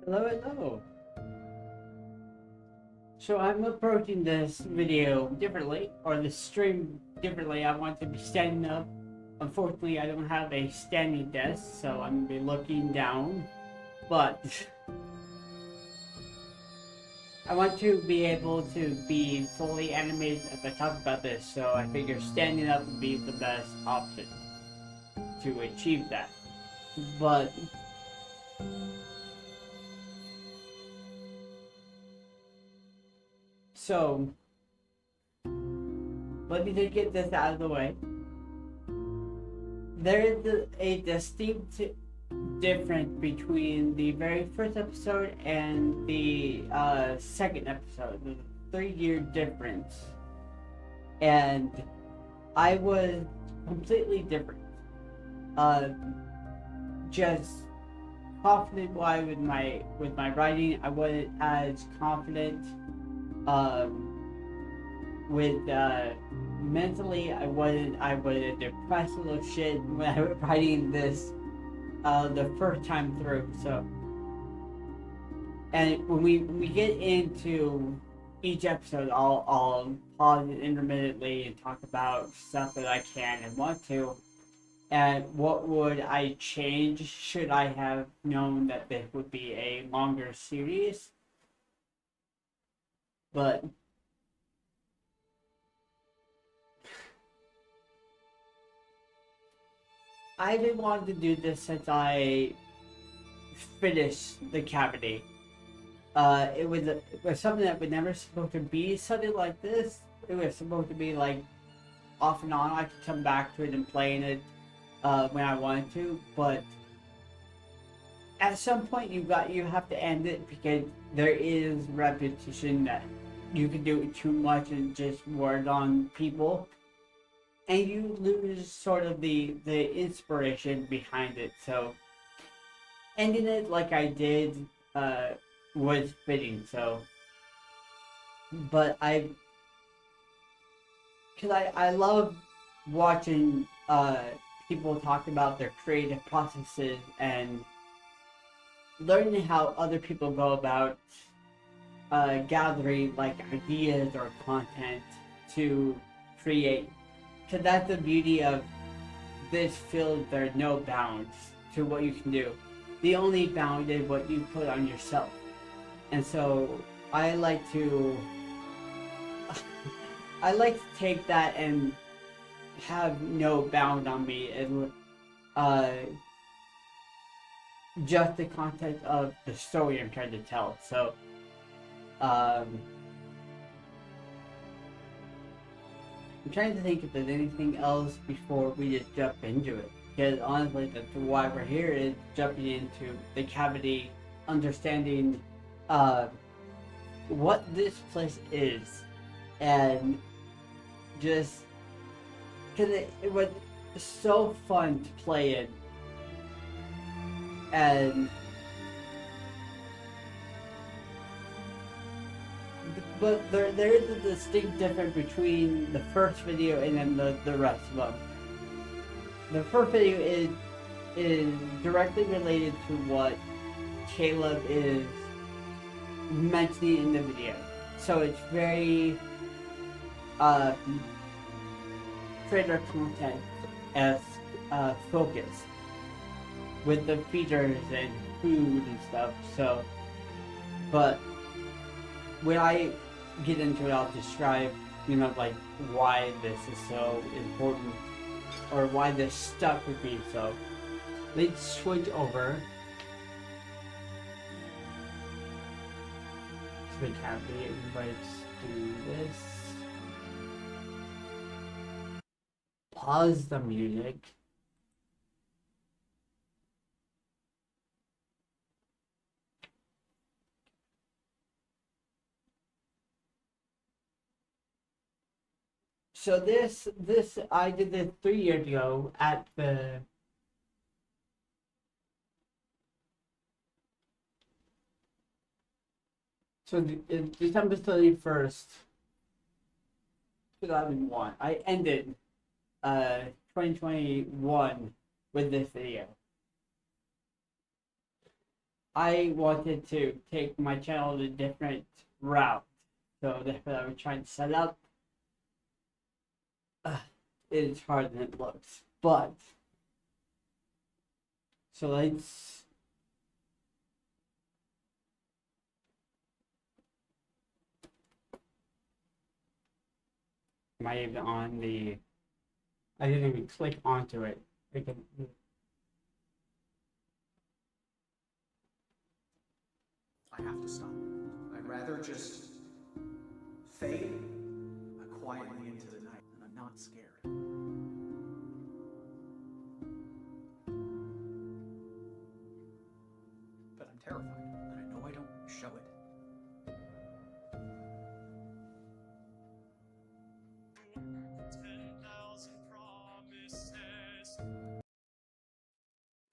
Hello, hello. So I'm approaching this video differently, or the stream differently. I want to be standing up. Unfortunately, I don't have a standing desk, so I'm gonna be looking down. But I want to be able to be fully animated as I talk about this, so I figure standing up would be the best option to achieve that. But so let me just get this out of the way. There is a distinct difference between the very first episode and the second episode. There's a 3-year difference, and I was completely different. Just confident wise with my writing. I wasn't as confident. With mentally, I was a depressed little shit when I was writing this the first time through. So, and when we get into each episode, I'll pause it intermittently and talk about stuff that I can and want to, and what would I change should I have known that this would be a longer series. But I didn't want to do this since I finished the cavity. It was something that was never supposed to be something like this. It was supposed to be like off and on. I could come back to it and play in it when I wanted to, but at some point you have to end it because there is repetition that you can do it too much and just word on people, and you lose sort of the inspiration behind it. So ending it like I did was fitting. So, but because I love watching people talk about their creative processes and learning how other people go about gathering like ideas or content to create. Because that's the beauty of this field. There are no bounds to what you can do. The only bound is what you put on yourself. And so I like to take that and have no bound on me, and just the content of the story I'm trying to tell. So I'm trying to think if there's anything else before we just jump into it. Because honestly, that's why we're here, is jumping into the cavity, understanding what this place is, and just because it was so fun to play it, and but there is a distinct difference between the first video and then the rest of them. The first video is directly related to what Caleb is mentioning in the video. So it's very creator content as focus with the features and food and stuff. So, but when I get into it, I'll describe, like why this is so important, or why this stuck with me. So let's switch over to the cavity. Let's do this. Pause the music. So this I did this 3 years ago at the December 31st, 2001. I ended 2021 with this video. I wanted to take my channel a different route. So that's what I was trying to set up. It's harder than it looks. But, so let's... Am I even on the... I didn't even click onto it. I can... I have to stop. I'd rather just fade quietly into the night, and I'm not scared. But I'm terrified, and I know I don't show it.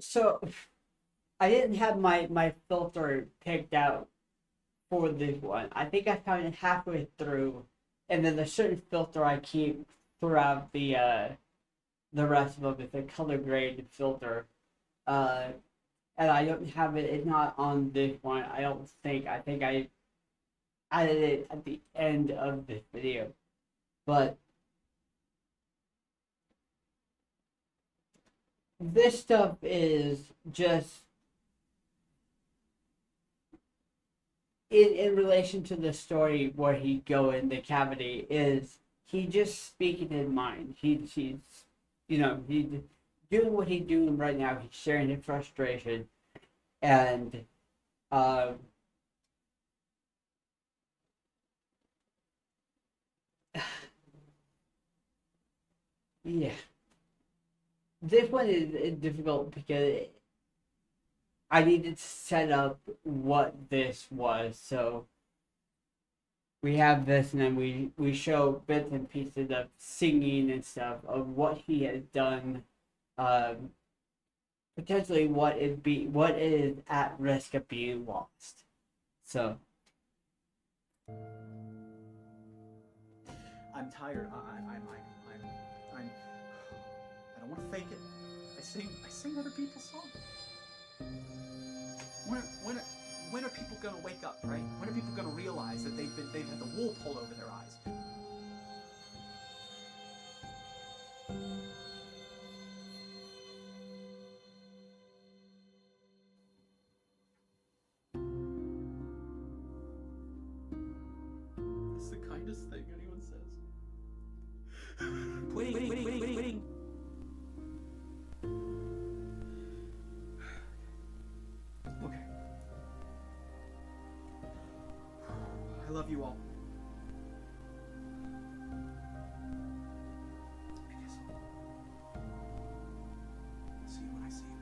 So, I didn't have my filter picked out for this one. I think I found it halfway through, and then there's certain filter I keep throughout the rest of them. It's a color grade filter, and I don't have it. It's not on this one. I don't think. I think I added it at the end of this video, but this stuff is just in relation to the story where he go in the cavity. Is he just speaking his mind? He's he's doing what he's doing right now. He's sharing his frustration, and yeah, this one is difficult because I needed to set up what this was. So we have this, and then we show bits and pieces of singing and stuff of what he has done, potentially what is at risk of being lost. So I'm tired. I don't want to fake it. I sing other people's songs. When are people gonna wake up, right? When are people gonna realize that they've had the wool pulled over their eyes? It's the kindest thing anyone says. Waiting. Okay. I love you all. I guess I'll see you when I see you.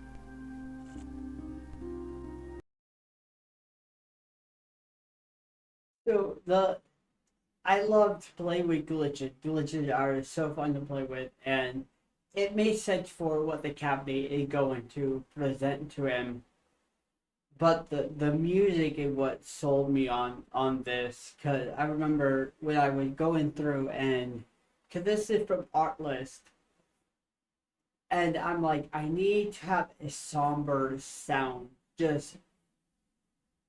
so I love to play with glitches. Glitches are so fun to play with, and it made sense for what the cavity is going to present to him. But the music is what sold me on this, because I remember when I was going through, and because this is from Artlist, and I'm like, I need to have a somber sound, just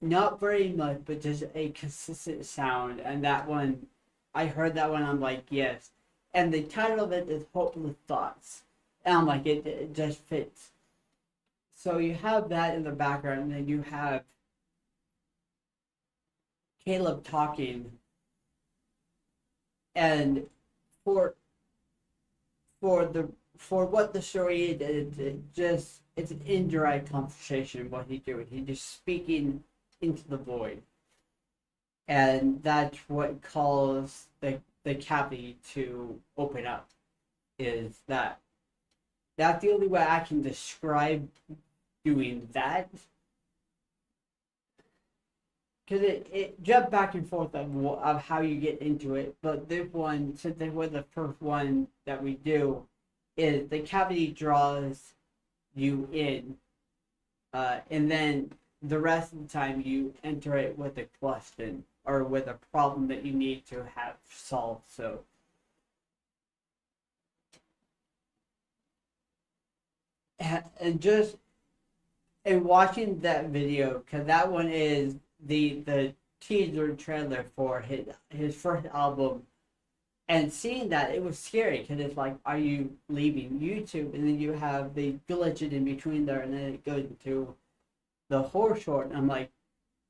not very much, but just a consistent sound. And that one, I heard that one, I'm like, yes. And the title of it is Hopeless Thoughts, and I'm like, it just fits. So you have that in the background, and then you have Caleb talking, and for what the story is, it's an indirect conversation. What he's doing, he's just speaking into the void, and that's what calls the cavity to open up. Is that's the only way I can describe doing that, because it jumped back and forth of how you get into it. But this one, since it was the first one that we do, is the cavity draws you in, and then the rest of the time you enter it with a question or with a problem that you need to have solved. So and just and watching that video, because that one is the teaser trailer for his first album, and seeing that, it was scary because it's like, are you leaving YouTube? And then you have the glitches in between there, and then it goes into the horror short, and I'm like,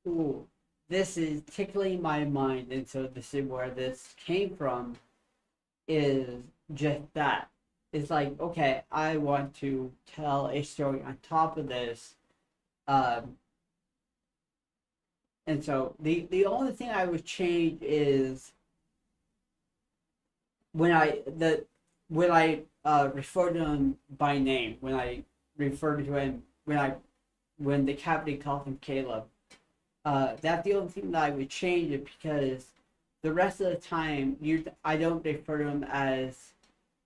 ooh, this is tickling my mind. And so this is where this came from, is just that. It's like, okay, I want to tell a story on top of this. Um, and so the only thing I would change is when I refer to him by name, when I refer to him when the captain calls him Caleb. That's the only thing that I would change it, because the rest of the time I don't refer to him as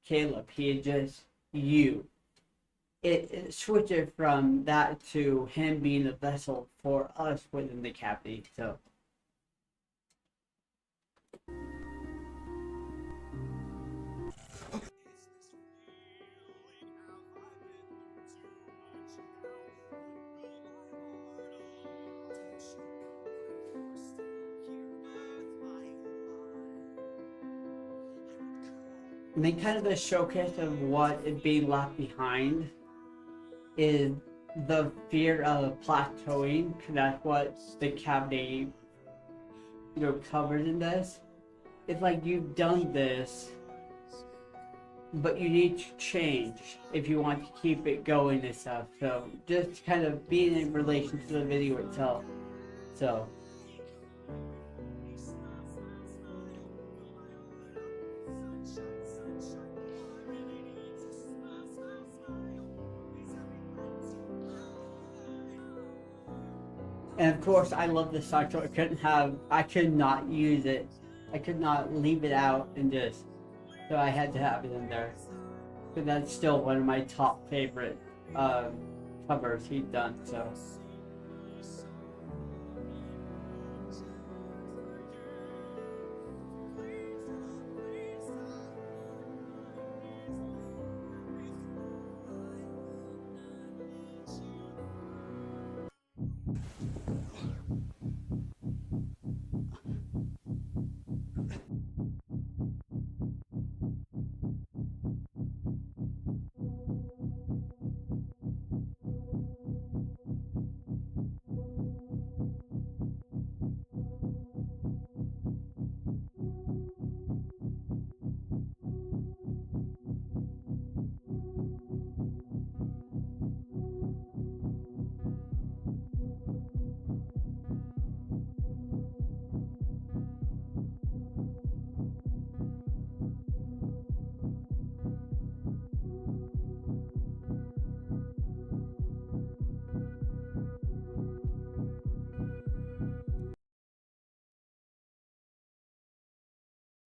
Caleb. He is just you. It switches from that to him being a vessel for us within the captain. So. And then kind of the showcase of what is being left behind is the fear of plateauing, because that's what the cavity, covers in this. It's like, you've done this, but you need to change if you want to keep it going and stuff. So just kind of being in relation to the video itself. So. And of course, I love this song, so I could not use it. I could not leave it out so I had to have it in there. But that's still one of my top favorite covers he's done, so.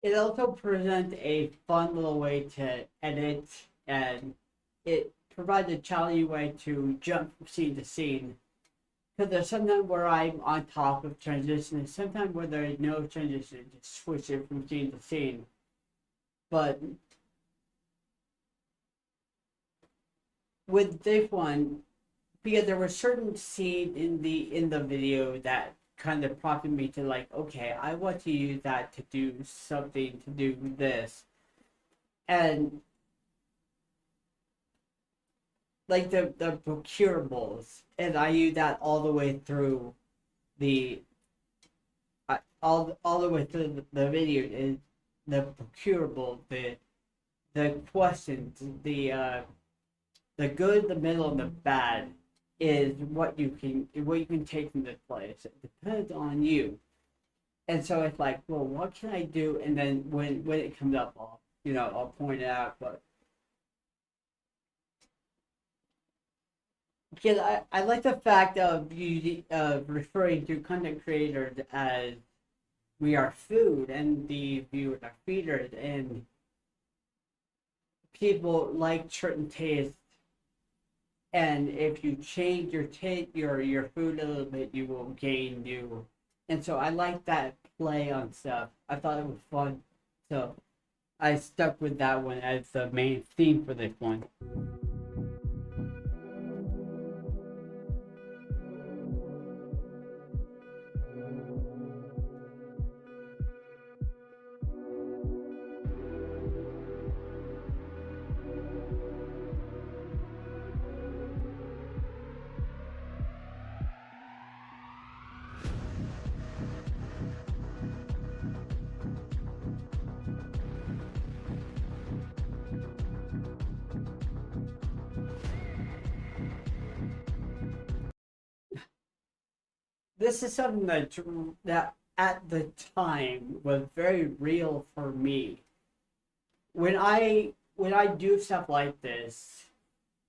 It also presents a fun little way to edit, and it provides a challenging way to jump from scene to scene. Because there's sometimes where I'm on top of transition, and sometimes where there is no transition, just switch it from scene to scene. But with this one, because there were certain scenes in the video that kind of prompted me to, like, okay, I want to use that to do something, to do this. And like the procurables, and I use that all the way through all the way through the video, is the procurable, the questions, the good, the middle, and the bad is what you can take from this place. It depends on you. And so it's like, well, what can I do? And then when it comes up, I'll point it out. But because I like the fact of referring to content creators as we are food, and the viewers are feeders, and people like certain tastes. And if you change your food a little bit, you will gain new. And so I like that play on stuff. I thought it was fun. So I stuck with that one as the main theme for this one. this is something that at the time was very real for me. When I do stuff like this,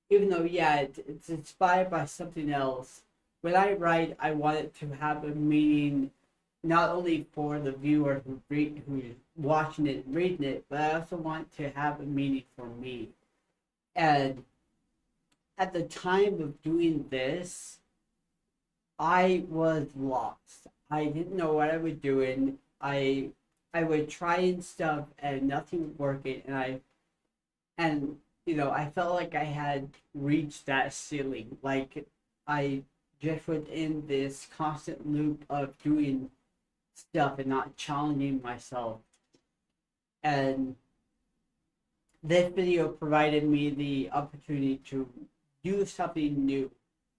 even though yeah, it's inspired by something else. When I write, I want it to have a meaning, not only for the viewer who's watching it and reading it, but I also want to have a meaning for me. And at the time of doing this, I was lost. I didn't know what I was doing. I would try stuff and nothing was working, and I felt like I had reached that ceiling. Like I just was in this constant loop of doing stuff and not challenging myself. And this video provided me the opportunity to do something new.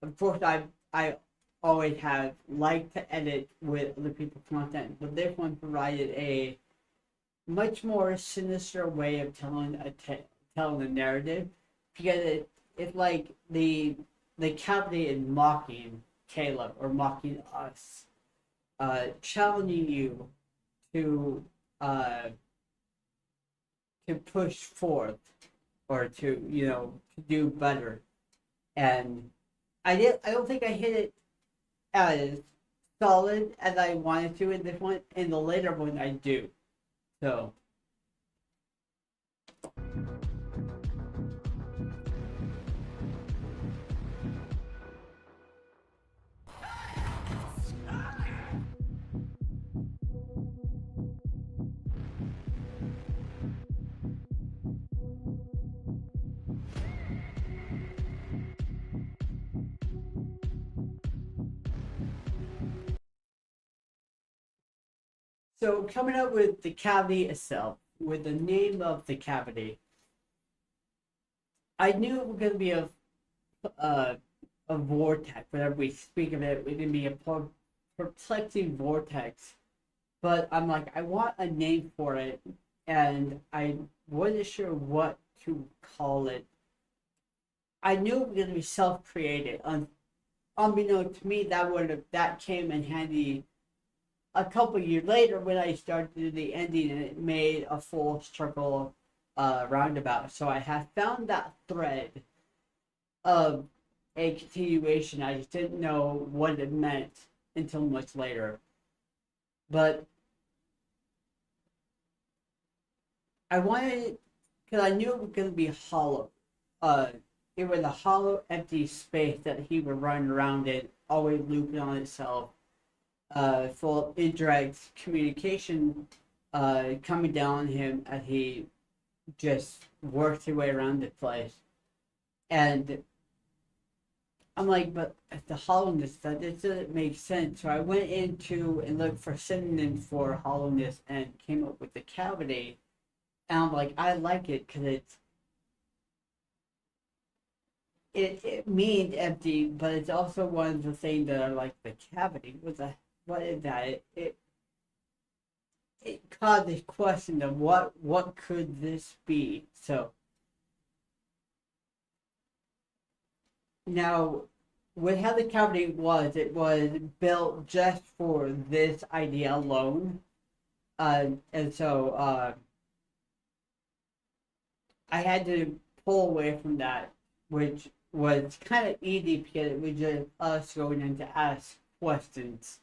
Of course, I always have liked to edit with other people's content, but this one provided a much more sinister way of telling a narrative, because it's like the cavity is mocking Caleb or mocking us, challenging you to uh, to push forth or to to do better. And I don't think I hit it as solid as I wanted to in this one. In the later one, I do. So. So coming up with the cavity itself, with the name of the cavity, I knew it was going to be uh, a vortex. Whenever we speak of it, it's going to be a perplexing vortex. But I'm like, I want a name for it, and I wasn't sure what to call it. I knew it was going to be self-created. Unbeknownst to me, that came in handy a couple years later when I started to do the ending, and it made a full circle roundabout. So I have found that thread of a continuation. I just didn't know what it meant until much later. But I wanted, because I knew it was going to be hollow. It was a hollow, empty space that he would run around in, always looping on itself. Full of indirect communication coming down on him as he just works his way around the place. And I'm like, but the hollowness, that this doesn't make sense. So I went into and looked for synonyms for hollowness and came up with the cavity. And I'm like, I like it because it means empty, but it's also one of the things that I like. The cavity. What is that? It caused this question of what could this be? So now, with how the cavity was, it was built just for this idea alone, and so I had to pull away from that, which was kind of easy because it was just us going in to ask questions.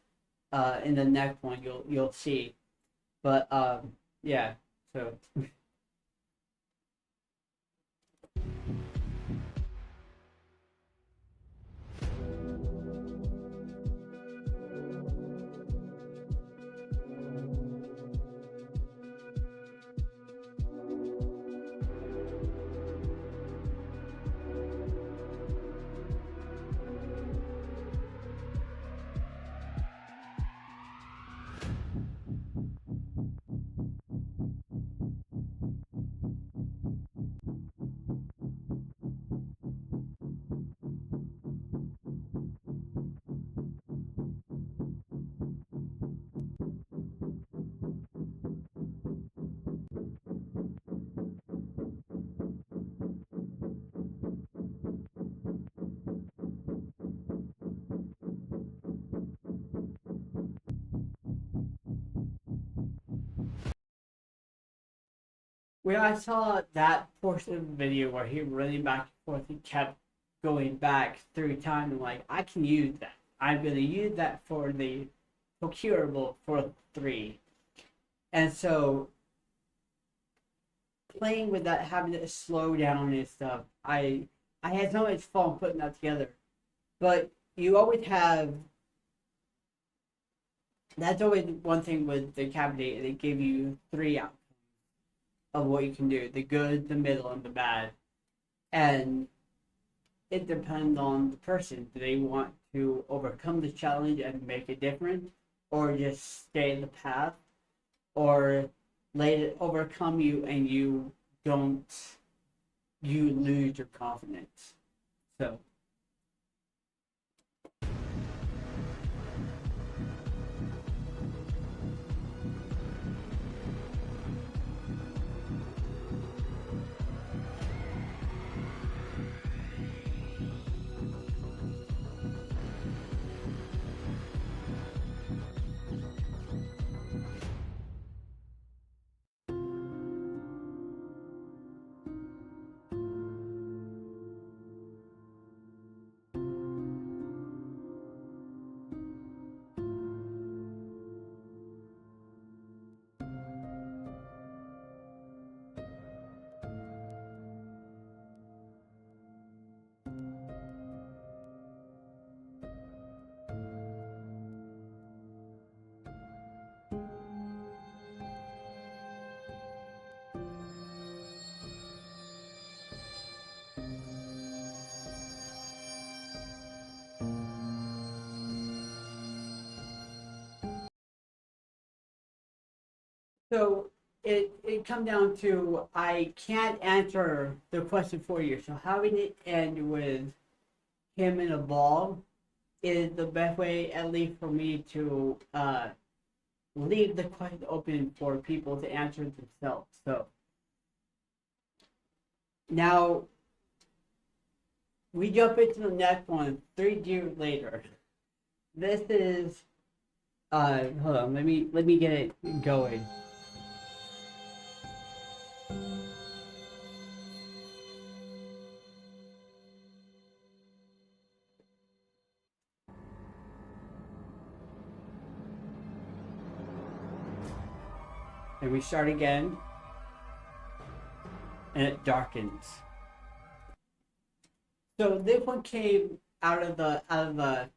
In the next one, you'll see, but yeah. So. when I saw that portion of the video where he running back and forth, he kept going back through time. I'm like, I can use that. I'm gonna use that for the procurable for 3. And so playing with that, having it slow down and stuff, I had so much fun putting that together. But you always have, that's always one thing with the cabinet. They give you 3 outcomes of what you can do: the good, the middle, and the bad. And it depends on the person. Do they want to overcome the challenge and make it different, or just stay in the path, or let it overcome you and you lose your confidence? So So it come down to, I can't answer the question for you. So having it end with him in a ball is the best way, at least for me, to leave the question open for people to answer themselves. So now we jump into the next one 3 years later. This is hold on, let me get it going. And we start again, and it darkens. So this one came out of the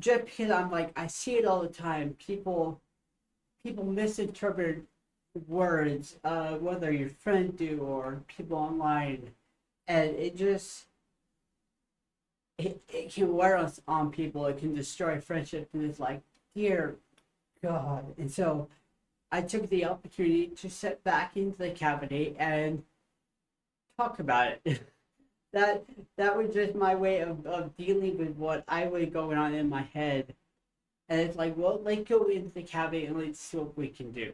just because I'm like, I see it all the time. People misinterpret words, whether your friend do or people online, and it just it can wear us on people. It can destroy friendship, and it's like, dear God. And so I took the opportunity to sit back into the cabinet and talk about it. that was just my way of dealing with what I was going on in my head. And it's like, well, let's go into the cabinet and let's see what we can do.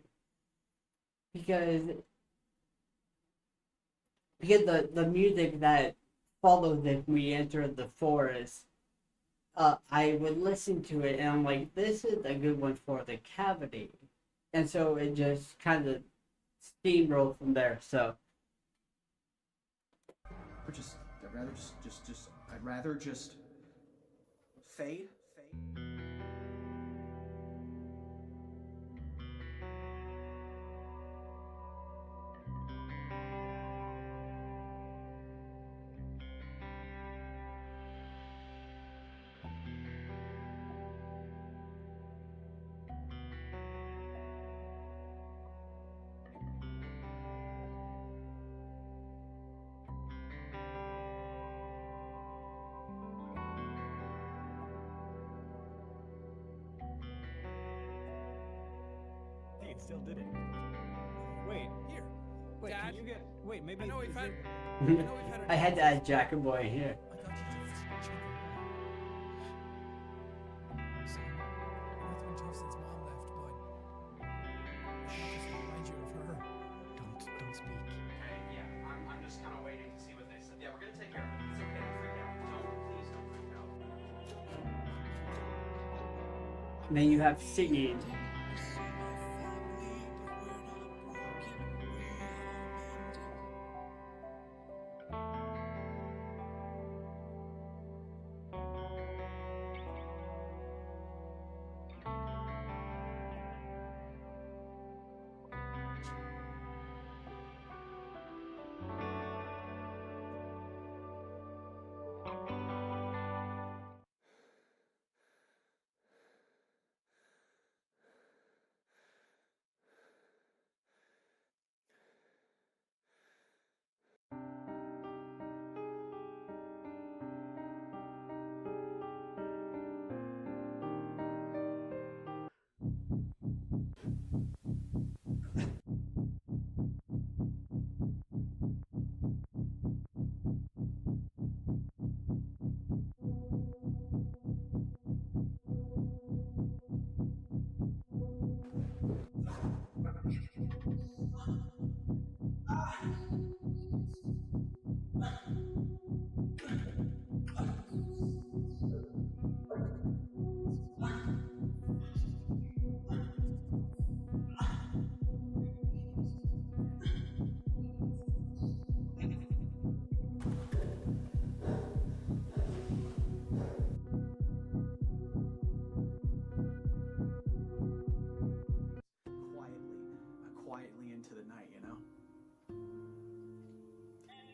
Because the music that follows if we enter the forest, I would listen to it and I'm like, this is a good one for the cavity. And so it just kind of steamrolled from there. So Or I'd rather just fade. Hey, it still did it. Wait, here. Wait, Dad? can you get? Wait, maybe. I know we've is had. there- I know we've had. I had to add Jack and Boy here. I thought you just checked So, it's been tough since Mom left, but I just remind you of her. Don't speak. Okay, yeah, I'm just kind of waiting to see what they said. Yeah, we're gonna take care of it. It's okay, don't freak out. Please don't freak out. And then you have singing.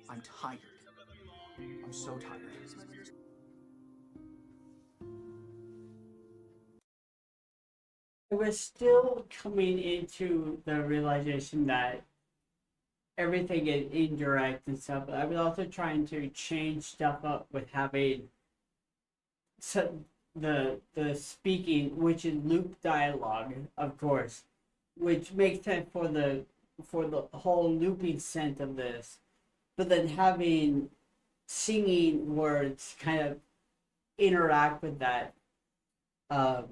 I'm tired. I'm so tired. I was still coming into the realization that everything is indirect and stuff, but I was also trying to change stuff up with having the speaking, which is loop dialogue, of course, which makes sense for the whole looping sense of this, but then having singing words kind of interact with that, um,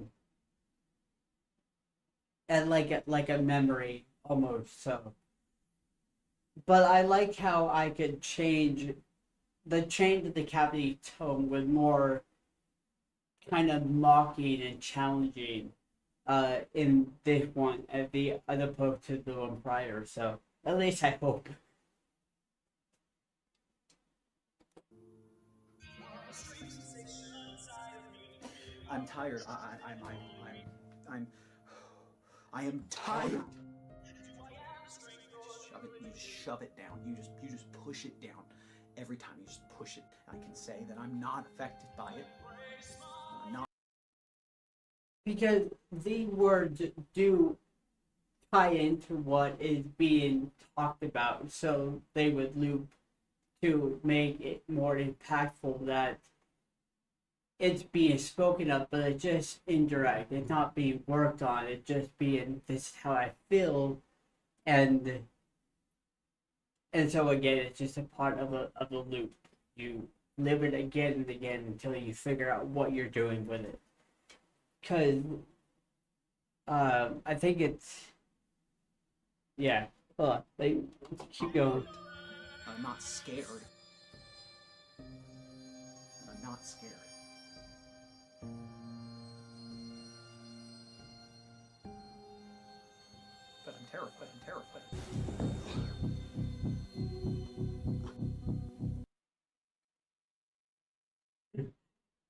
and like a memory almost. So, but I like how I could change of the cavity tone with more kind of mocking and challenging in this one as opposed to the one prior. So at least I hope. I'm tired. I am tired. You just shove it down. You just push it down. Every time you just push it. I can say that I'm not affected by it. I'm not. Because the words do tie into what is being talked about, so they would loop to make it more impactful that it's being spoken of, but it's just indirect. It's not being worked on. It's just being, this is how I feel, and so again, it's just a part of a loop. You live it again and again until you figure out what you're doing with it. Because I think it's, yeah. Hold on, keep going. I'm not scared. I'm not scared. But I'm terrified. I'm terrified.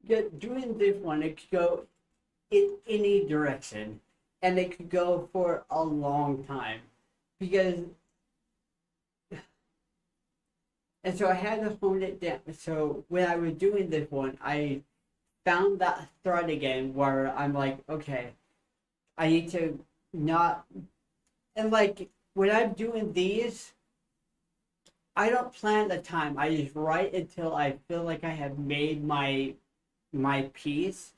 Yeah, doing this one, it could go in any direction, and it could go for a long time, because, and so I had to hone it down. So when I was doing this one, I found that thread again where I'm like, okay, I need to not, and like when I'm doing these, I don't plan the time. I just write until I feel like I have made my piece,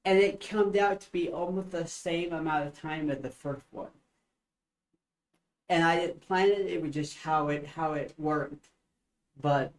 and it comes out to be almost the same amount of time as the first one. And I didn't plan it; it was just how it worked. But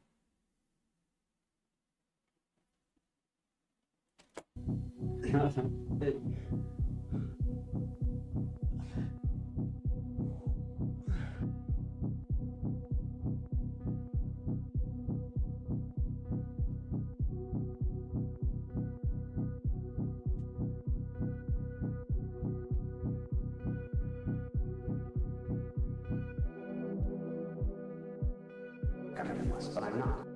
But I'm not.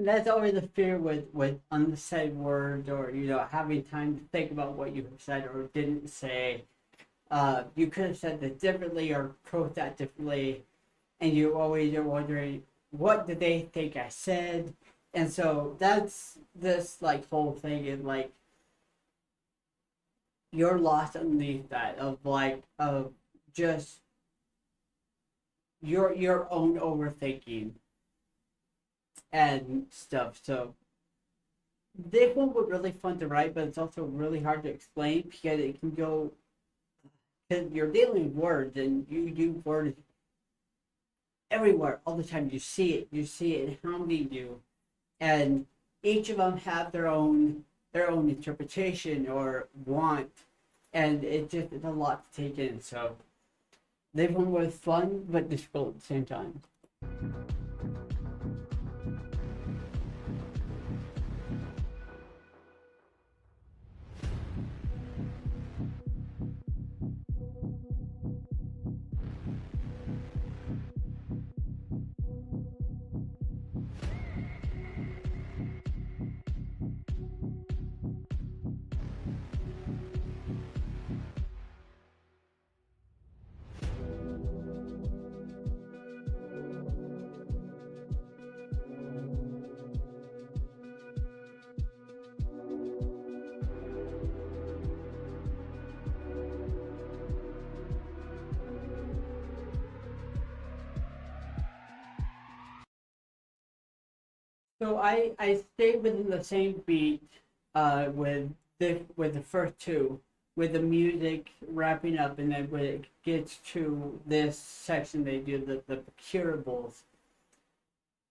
that's always the fear with unsaid words, or having time to think about what you have said or didn't say. You could have said this differently or approached that differently, and you always are wondering, what did they think I said? And so that's this like whole thing is like you're lost underneath that of just your own overthinking and stuff. So this one was really fun to write, but it's also really hard to explain because it can go, because you're dealing with words and you use words everywhere all the time. You see it in how many do, and each of them have their own interpretation or want, and it's a lot to take in. So this one was fun but difficult at the same time. So I stayed within the same beat with the first two, with the music wrapping up, and then when it gets to this section, they do the curables.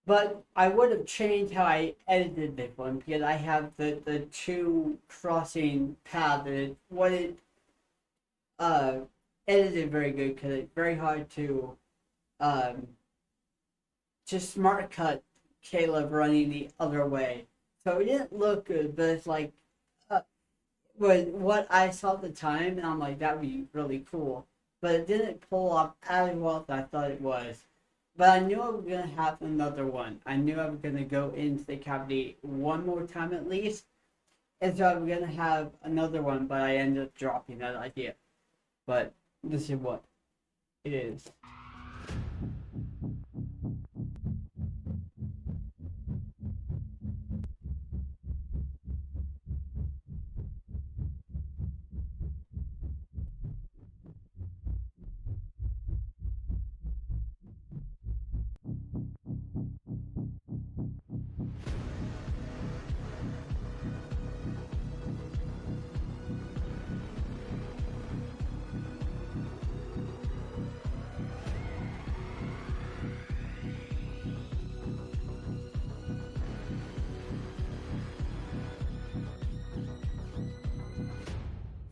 But I would have changed how I edited this one because I have the two crossing paths, and it wouldn't uh edited very good because it's very hard to um just smart cut Caleb running the other way. So it didn't look good, but it's like with what I saw at the time, and I'm like, that would be really cool. But it didn't pull off as well as I thought it was. But I knew I was gonna have another one. I knew I was gonna go into the cavity one more time at least, and so I was gonna have another one. But I ended up dropping that idea. But this is what it is.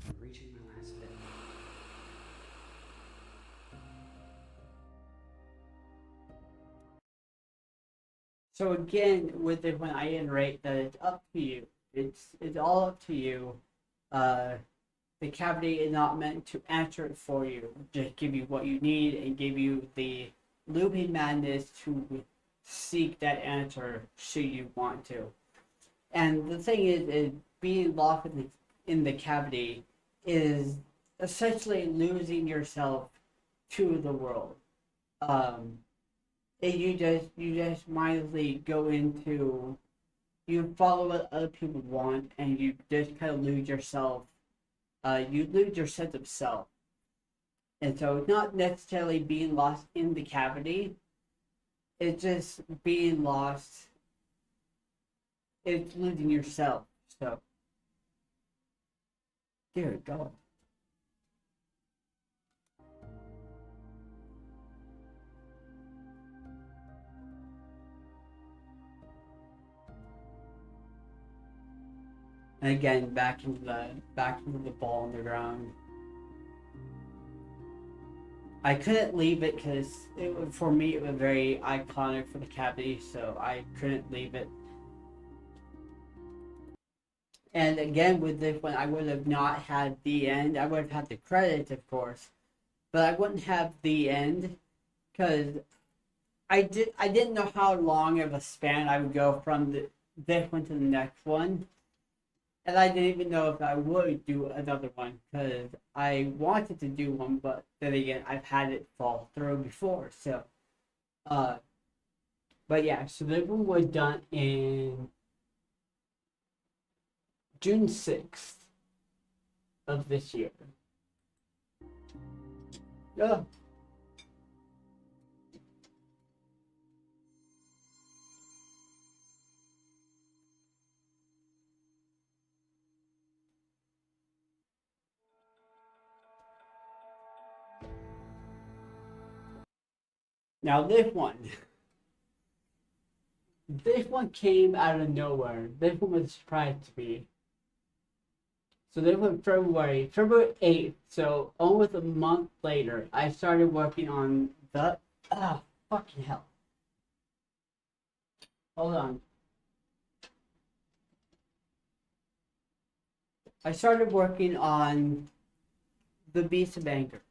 I'm reaching my last bit. So again, with it, when I iterate that it's up to you. It's all up to you. Uh, the cavity is not meant to answer it for you. Just give you what you need and give you the looping madness to seek that answer should you want to. And the thing is being locked in the cavity is essentially losing yourself to the world. Um, you just mindlessly go into, you follow what other people want, and you just kind of lose yourself. You lose your sense of self, and so it's not necessarily being lost in the cavity. It's just being lost. It's losing yourself. So, dear God. And again, back into the ball on the ground. I couldn't leave it because for me it was very iconic for the cavity, so I couldn't leave it. And again, with this one, I would have not had the end. I would have had the credits, of course, but I wouldn't have the end because I didn't know how long of a span I would go from this one to the next one. And I didn't even know if I would do another one because I wanted to do one, but then again, I've had it fall through before. So, uh, but yeah, so this one was done in June 6th of this year. Yeah. Now this one came out of nowhere. This one was a surprise to me. So this was February 8th. So almost a month later, I started working on the fucking hell. Hold on. I started working on the Beast of Anger.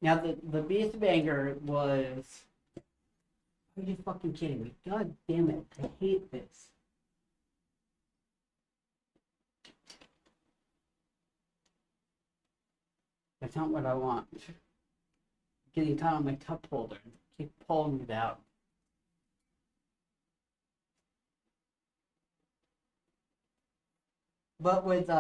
Now the Beast of Anger was. Are you fucking kidding me? God damn it! I hate this. That's not what I want. I'm getting caught on my cup holder. Keep pulling it out. But with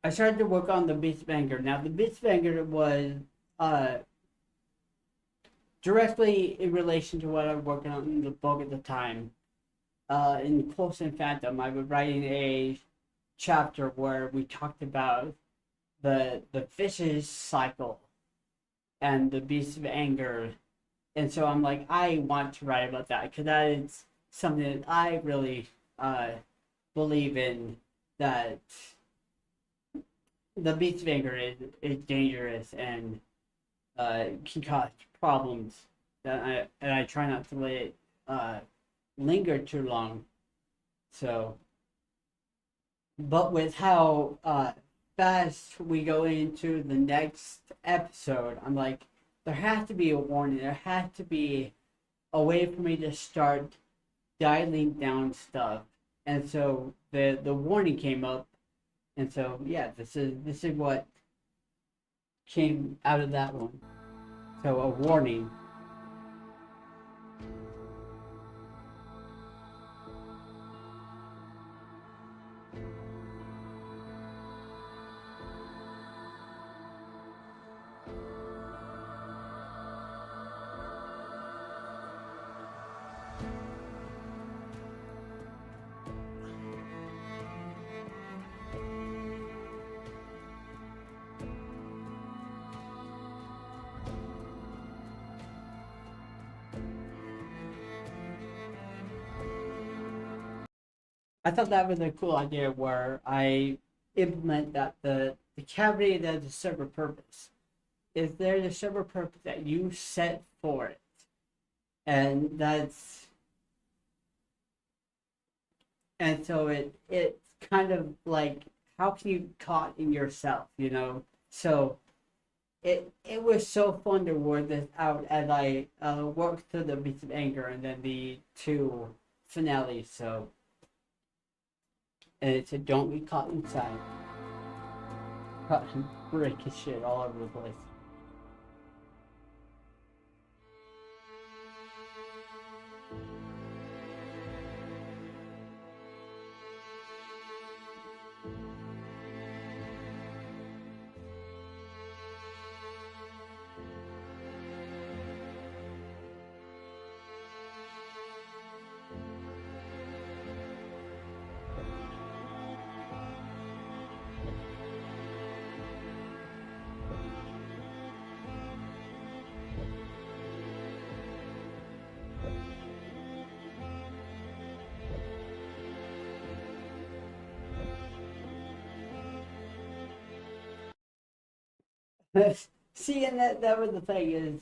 I started to work on the Beast of Anger. Now, the Beast of Anger was uh, directly in relation to what I was working on in the book at the time. In Colston Phantom, I was writing a chapter where we talked about the fish's cycle and the Beast of Anger, and so I'm like, I want to write about that because that is something that I really believe in. That the Beast of Anger is dangerous and can cause problems. And I try not to let it linger too long. So, but with how fast we go into the next episode, I'm like, there has to be a warning. There has to be a way for me to start dialing down stuff. And so the warning came up, and so yeah, this is what came out of that one. So a warning. I thought that was a cool idea where I implement that the cavity that is serve a purpose. Is there to serve a purpose that you set for it? And that's and so it's kind of like, how can you caught in yourself, you know? So it was so fun to work this out as I worked through the Beats of Anger and then the two finales. So and it said, "Don't be caught inside." Caught and break his shit all over the place. See, and that was the thing is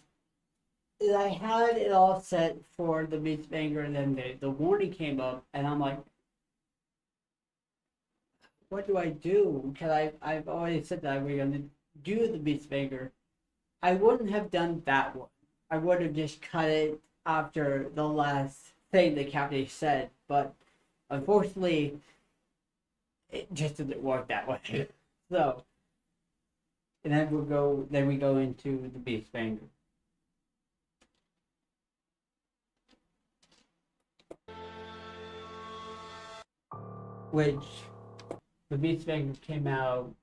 I had it all set for the Beats of Anger, and then the warning came up, and I'm like, what do I do? Because I've always said that we're gonna do the Beats of Anger. I wouldn't have done that one. I would have just cut it after the last thing the captain said, but unfortunately, it just didn't work that way. So, and then we go into the Beast of Anger. Which the Beast of Anger came out.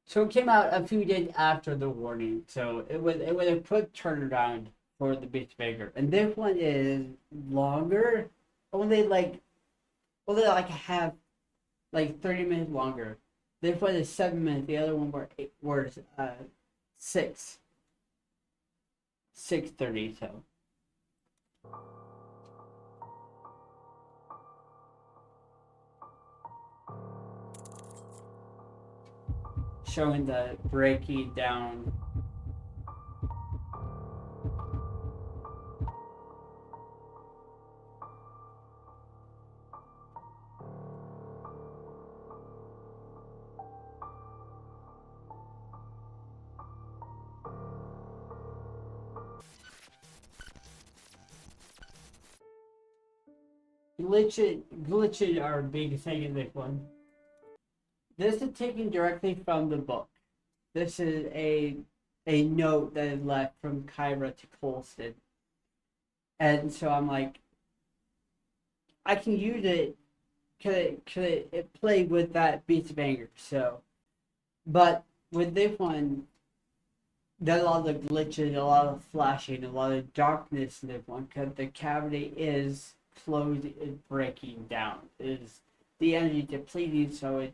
So it came out a few days after the warning. So it was a quick turnaround for the Beast of Anger. And this one is longer. Only like a half, like 30 minutes longer. This one is 7 minutes. The other one was 6:30. So. Showing the breaking down. Glitches are a big thing in this one. This is taken directly from the book. This is a note that is left from Kyra to Colston. And so I'm like, I can use it it played with that beats of anger. So, but with this one, there's a lot of glitches, a lot of flashing, a lot of darkness in this one because the cavity is closed, is breaking down, is the energy depleting, so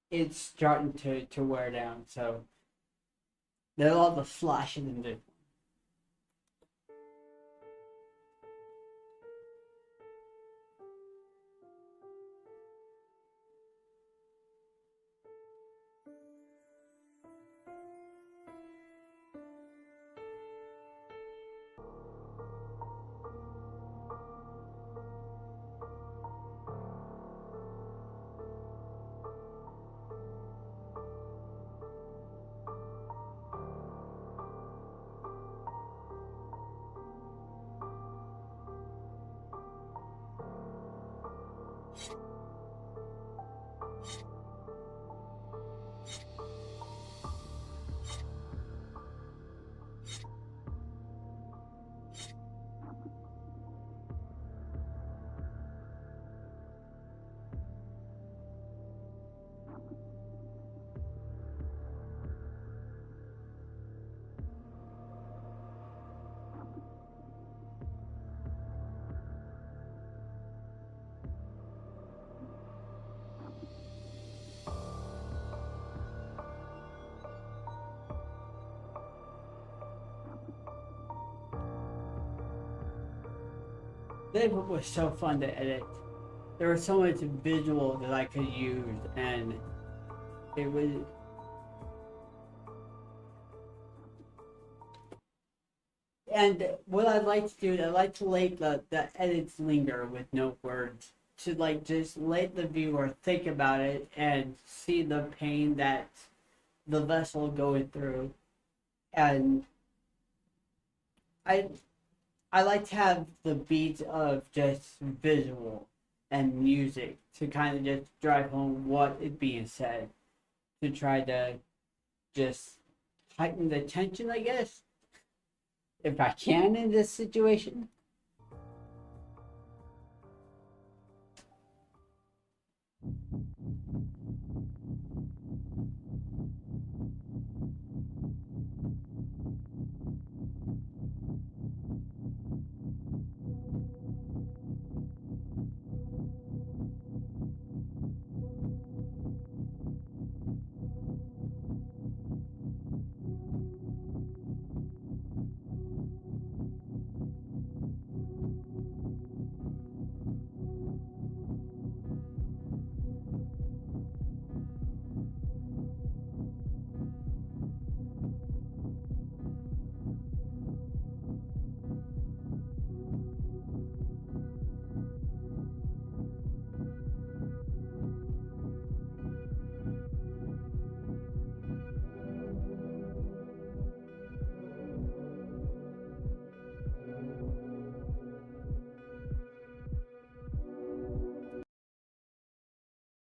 it's starting to wear down. So there's a lot of flashing in this. This was so fun to edit. There was so much visual that I could use, and it was. And what I like to do, I like to let the edits linger with no words, to like just let the viewer think about it and see the pain that the vessel going through. And I I like to have the beats of just visual and music to kind of just drive home what is being said, to try to just heighten the tension, I guess, if I can in this situation.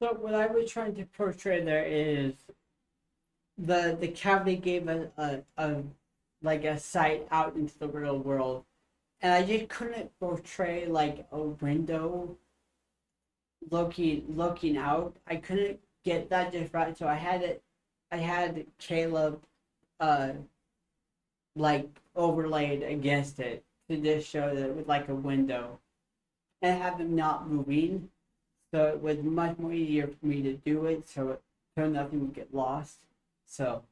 So what I was trying to portray there is the cavity gave a like a sight out into the real world, and I just couldn't portray like a window looking out. I couldn't get that just right, so I had Caleb uh like overlaid against it to just show that it was like a window and have him not moving. So it was much more easier for me to do it, so nothing would get lost. So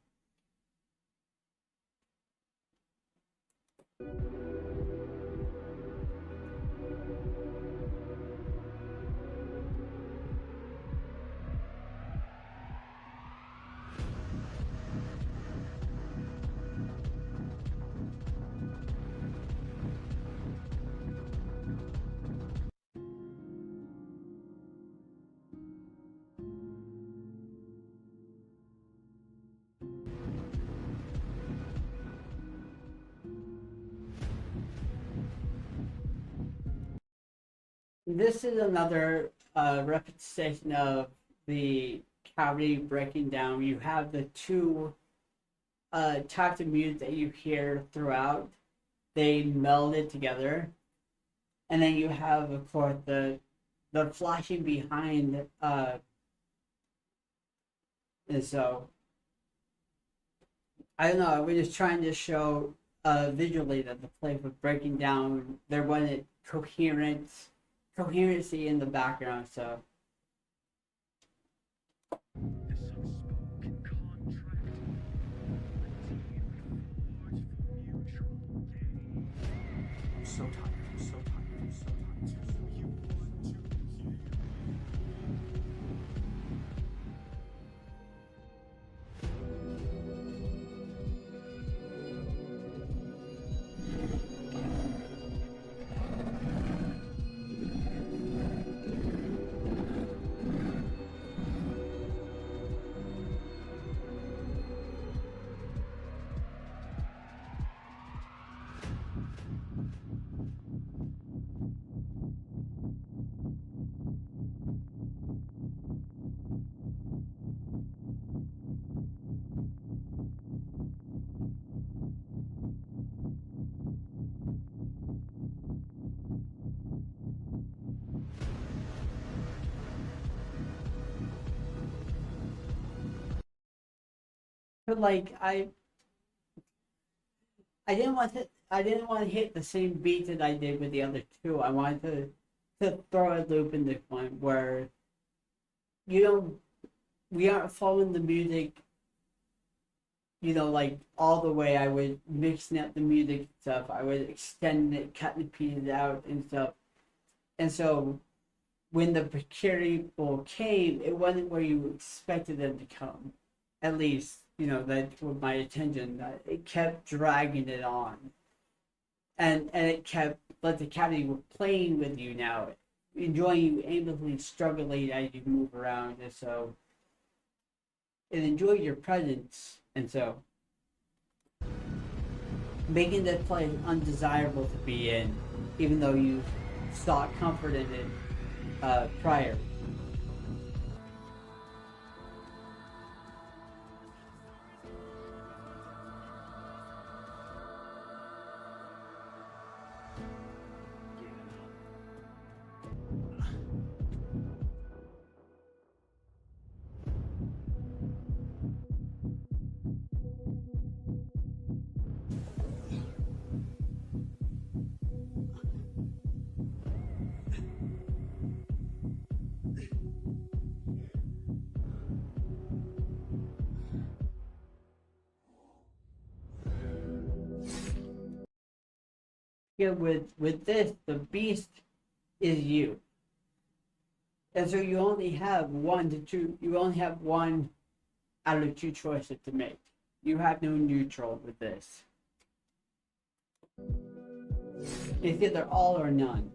this is another representation of the cavity breaking down. You have the two types of music that you hear throughout. They melded together. And then you have, of course, the flashing behind, and so I don't know. I was just trying to show visually that the place was breaking down. There wasn't coherency in the background. So I'm so tired. I'm so tired. I'm so tired. but like I didn't want to hit the same beat that I did with the other two. I wanted to throw a loop in this one where you know we aren't following the music, like all the way. I was mixing up the music and stuff. I was extending it, cutting the pieces out and stuff. And so when the people came, it wasn't where you expected them to come. At least, that was my attention. That it kept dragging it on. And it kept like the cavity were playing with you now, enjoying you aimlessly struggling as you move around, and so it enjoyed your presence, and so making that place undesirable to be in, even though you sought comfort in it prior. Yeah, with this, the beast is you, and so you only have one to two. You only have one out of two choices to make. You have no neutral with this. It's either all or none.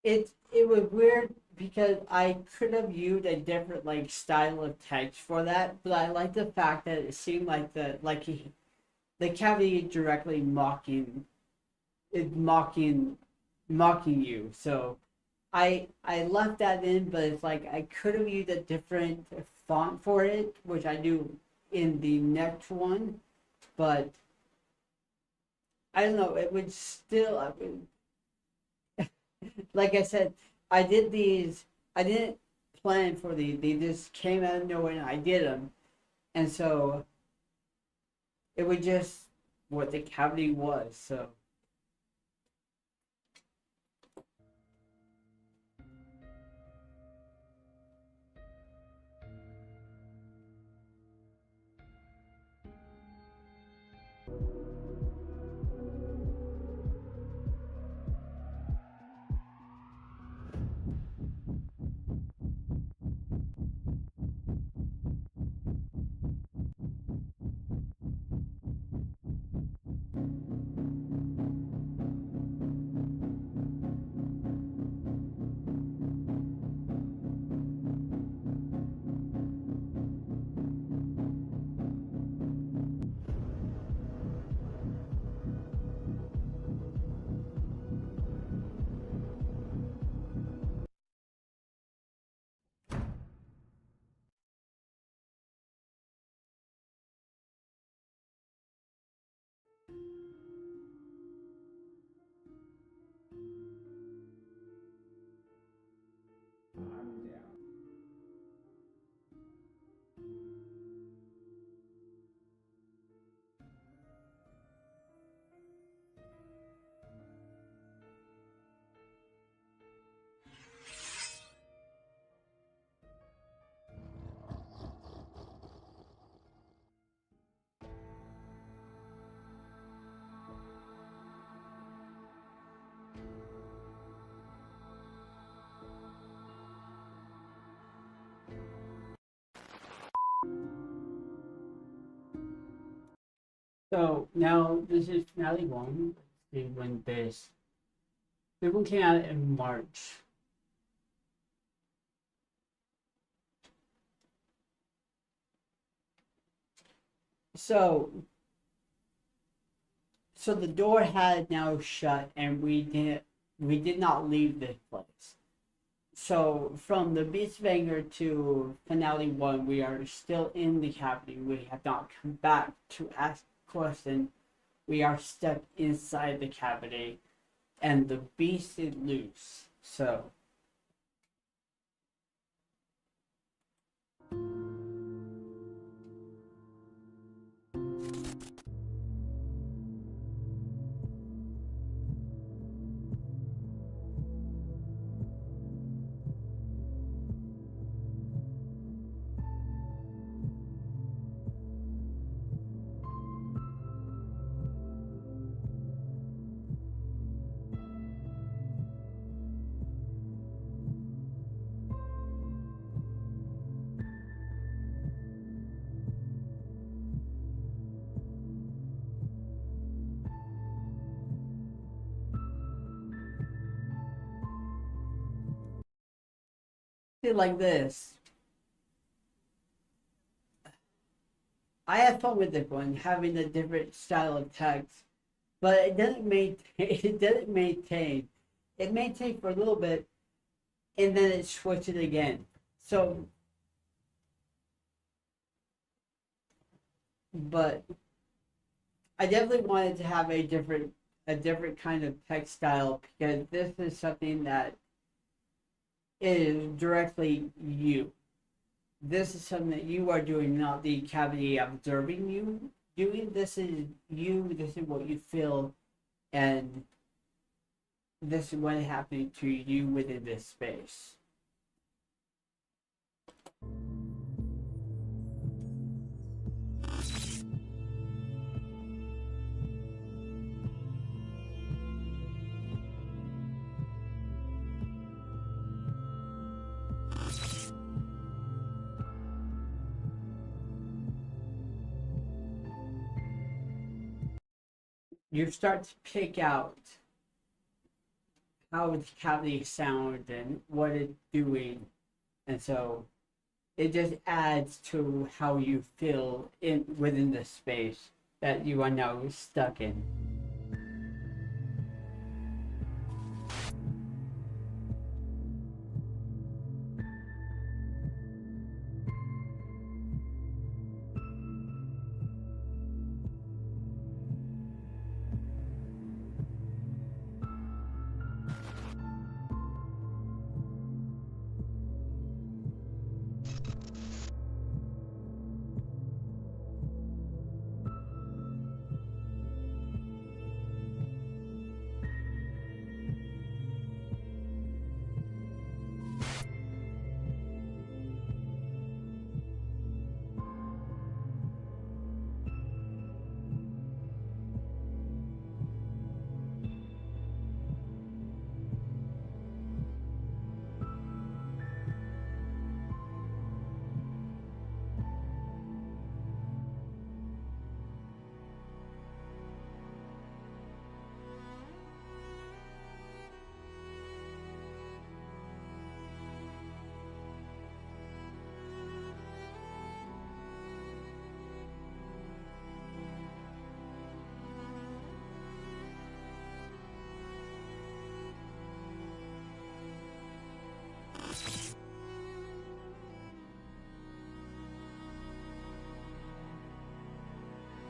It was weird because I could have used a different like style of text for that, but I like the fact that it seemed like the cavity directly mocking you. So I left that in, but it's like I could have used a different font for it, which I do in the next one, but I don't know. It would still. I would, like I said, I did these. I didn't plan for these. They just came out of nowhere, and I did them, and so it was just what the cavity was. So So now this is finale one. Let's see when this one came out in March. So the door had now shut, and we did not leave this place. So from the Beast Banger to finale one, we are still in the cavity. We have not come back to ask question. We are stuck inside the cavity, and the beast is loose. So like this. I have fun with this one, having a different style of text, but it doesn't maintain. It doesn't maintain. It maintains for a little bit, and then it switches again. So, but I definitely wanted to have a different kind of text style, because this is something that is directly you. This is something that you are doing, not the cavity observing you doing. This is you, this is what you feel, and this is what is happening to you within this space. You start to pick out how the cavity sounds and what it's doing, and so it just adds to how you feel in within the space that you are now stuck in.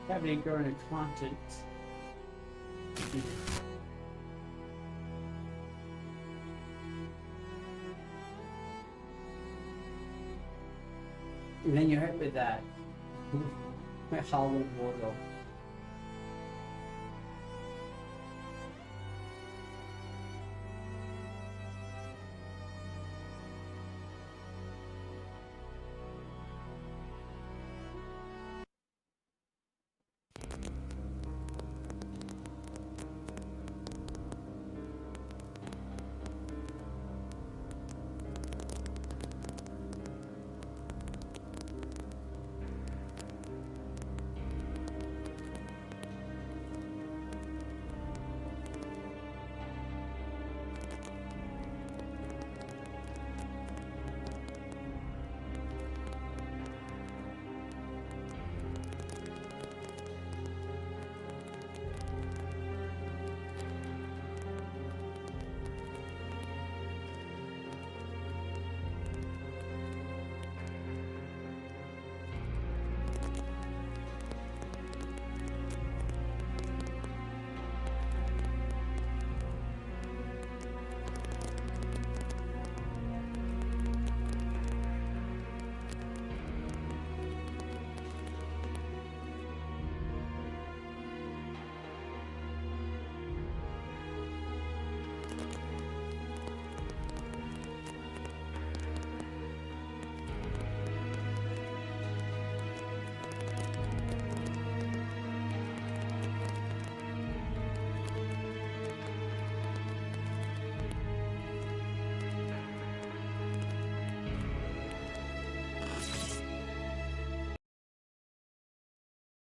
Cavity growing a constant. And then you're hit with that hollow portal.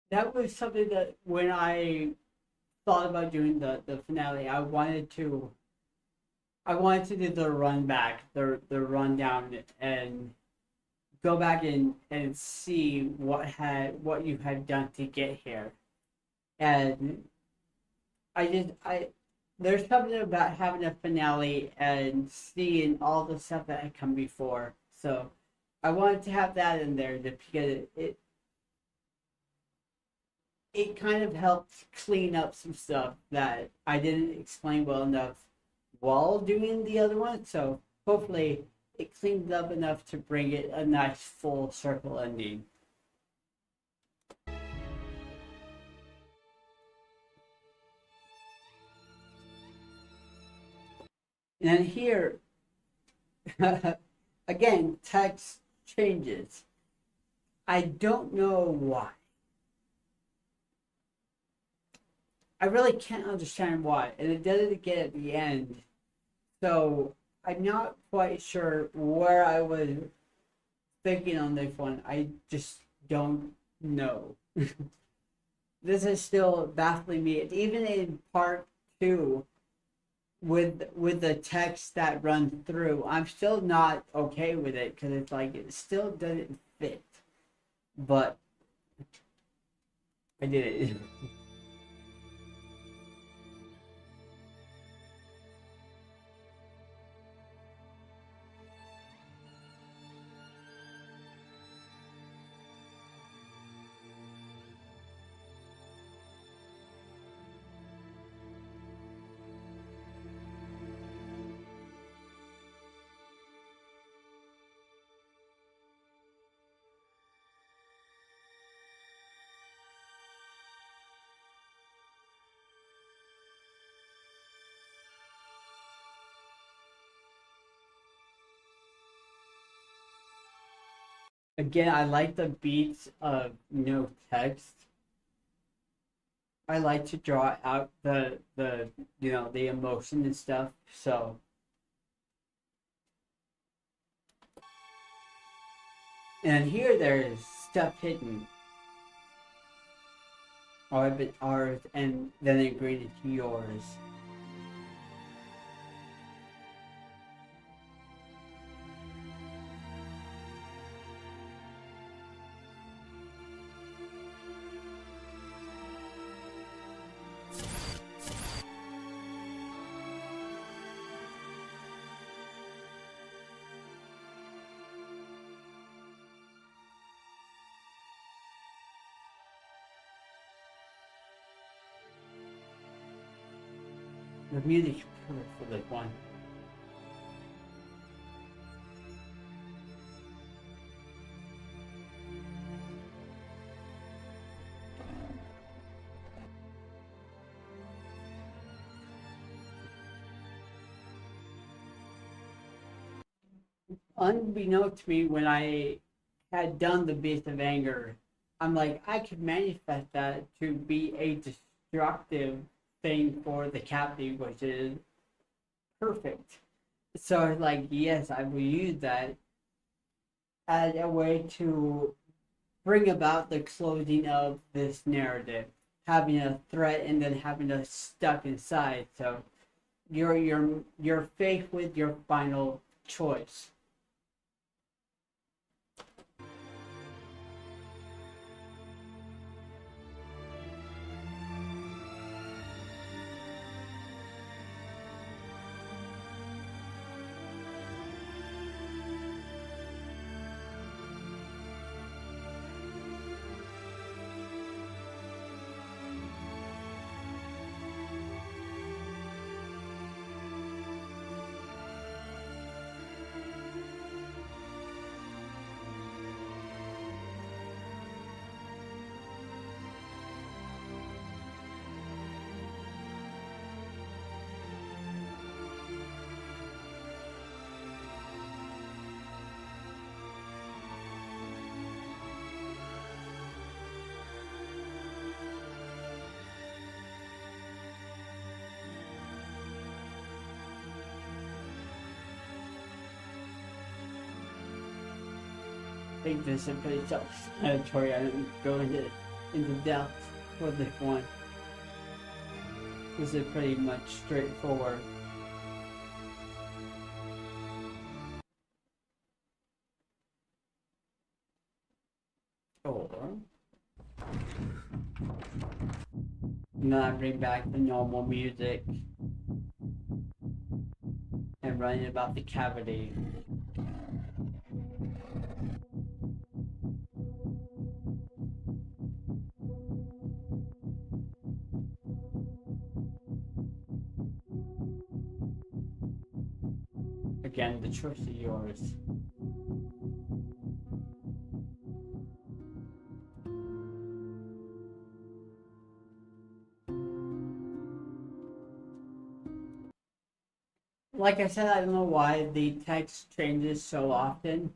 that was something that when I thought about doing the finale, I wanted to do the run back, the rundown, and go back and see what you had done to get here. And I there's something about having a finale and seeing all the stuff that had come before. So I wanted to have that in there because it kind of helped clean up some stuff that I didn't explain well enough while doing the other one. So hopefully it cleaned up enough to bring it a nice full circle ending. And then here, again, text changes. I don't know why. I really can't understand why. And it does it again at the end. So I'm not quite sure where I was thinking on this one. I just don't know. This is still baffling me. Even in part two, with the text that runs through, I'm still not okay with it because it's like it still doesn't fit. But I did it. Again, I like the beats of no text. I like to draw out the the emotion and stuff. So and here there's stuff hidden. Or but ours and then it graded to yours. The music's perfect for this one. Unbeknownst to me, when I had done the Beast of Anger, I'm like, I could manifest that to be a destructive thing for the captive, which is perfect. So, like, yes, I will use that as a way to bring about the closing of this narrative, having a threat and then having us stuck inside. So, you're faced with your final choice. I think this is pretty self-explanatory. I didn't go into into depth for this one. This is pretty much straightforward. Or not bring back the normal music and writing about the cavity. Again, the choice is yours. Like I said, I don't know why the text changes so often.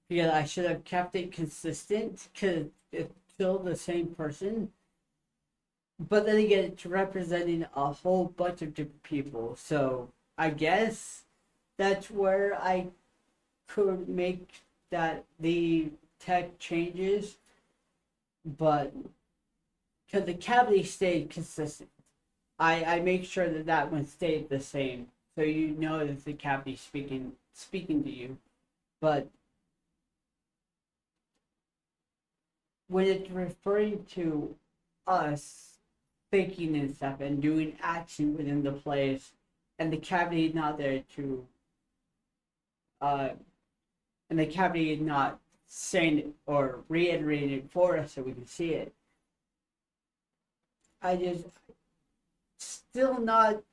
Because I should have kept it consistent, because it's still the same person. But then again, it's representing a whole bunch of different people. So I guess that's where I could make that the text changes. But because the cavity stayed consistent, I make sure that that one stayed the same. So you know that the cavity speaking to you. But when it's referring to us thinking and stuff and doing action within the place, and the cavity is not there to and the cavity is not saying it or reiterating it for us so we can see it. I just still not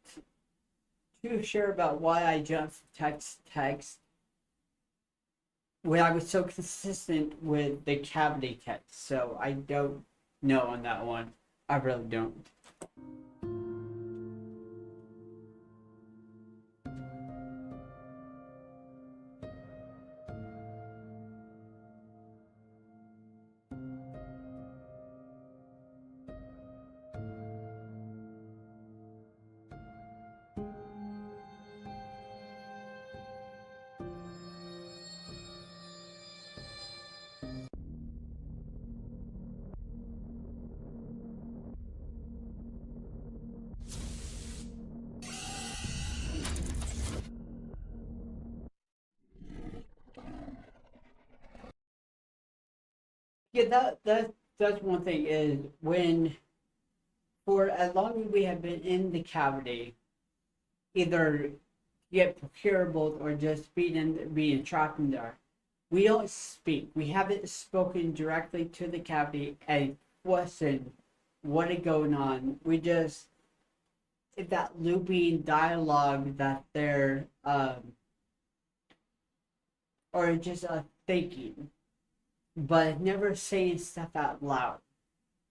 too sure about why I jumped text when I was so consistent with the cavity text. So I don't know on that one. I really don't. Yeah, that's one thing is when for as long as we have been in the cavity, either get procurable or just being trapped in there, we don't speak. We haven't spoken directly to the cavity and question what is going on. We just it's that looping dialogue that they're or just thinking, but never saying stuff out loud.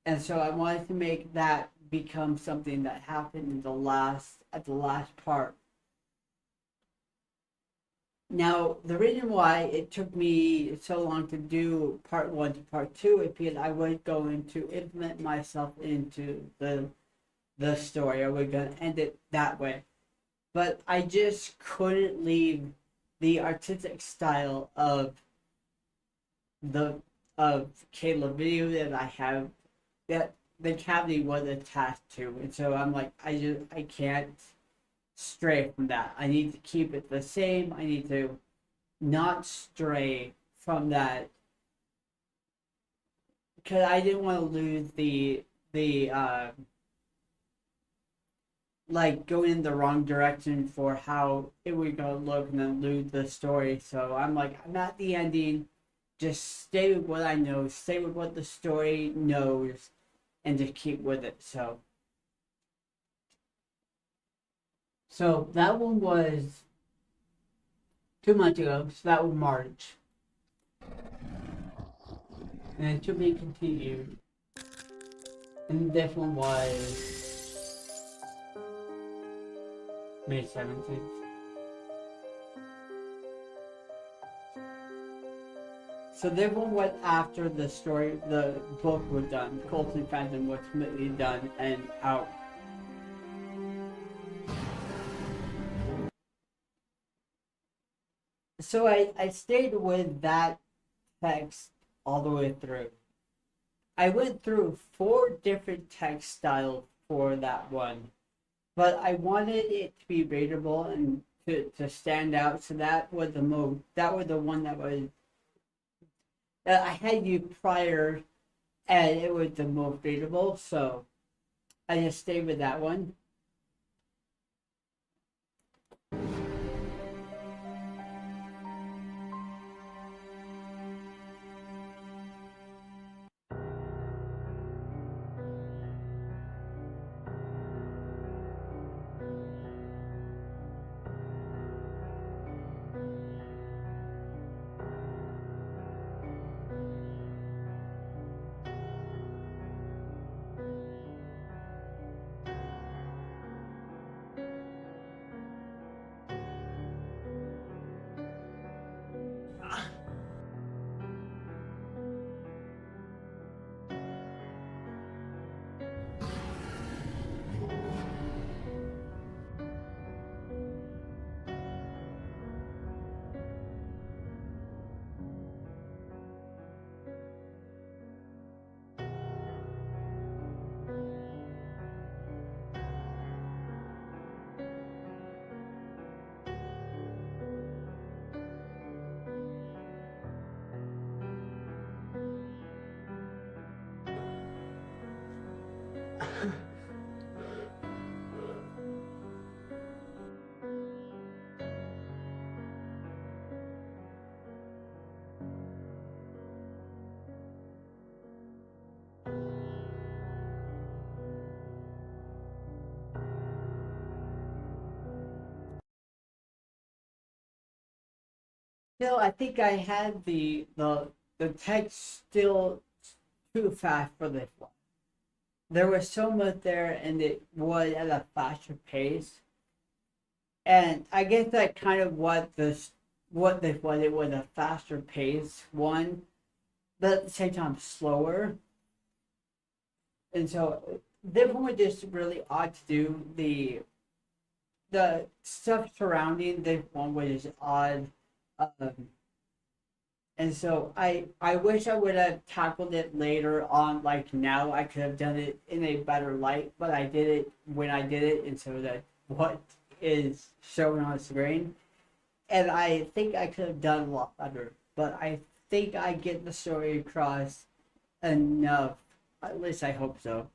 And so I wanted to make that become something that happened in at the last part. Now, the reason why it took me so long to do part one to part two is because I was going to implement myself into the story. I was going to end it that way. But I just couldn't leave the artistic style of Caleb video that I have that the cavity was attached to, and so I'm like, I can't stray from that. I need to keep it the same. I need to not stray from that because I didn't want to lose the like going in the wrong direction for how it would go look and then lose the story. So I'm like, I'm at the ending. Just stay with what I know, stay with what the story knows, and just keep with it. So that one was 2 months ago, so that was March. And then to be continued. And this one was May 17th. So this one went after the story, the book was done. Colston Phantom was completely done and out. So I stayed with that text all the way through. I went through 4 different text styles for that one, but I wanted it to be readable and to stand out. So that was the one that I had used prior, and it was the most readable. So I just stayed with that one. No, I think I had the text still too fast for this one. There was so much there, and it was at a faster pace. And I guess that kind of what this was. It was a faster pace one, but at the same time slower. And so this one was just really odd to do. The stuff surrounding this one was just odd. And so I wish I would have tackled it later on. Like now, I could have done it in a better light, but I did it when I did it, and so that what is showing on the screen. And I think I could have done a lot better, but I think I get the story across enough. At least I hope so.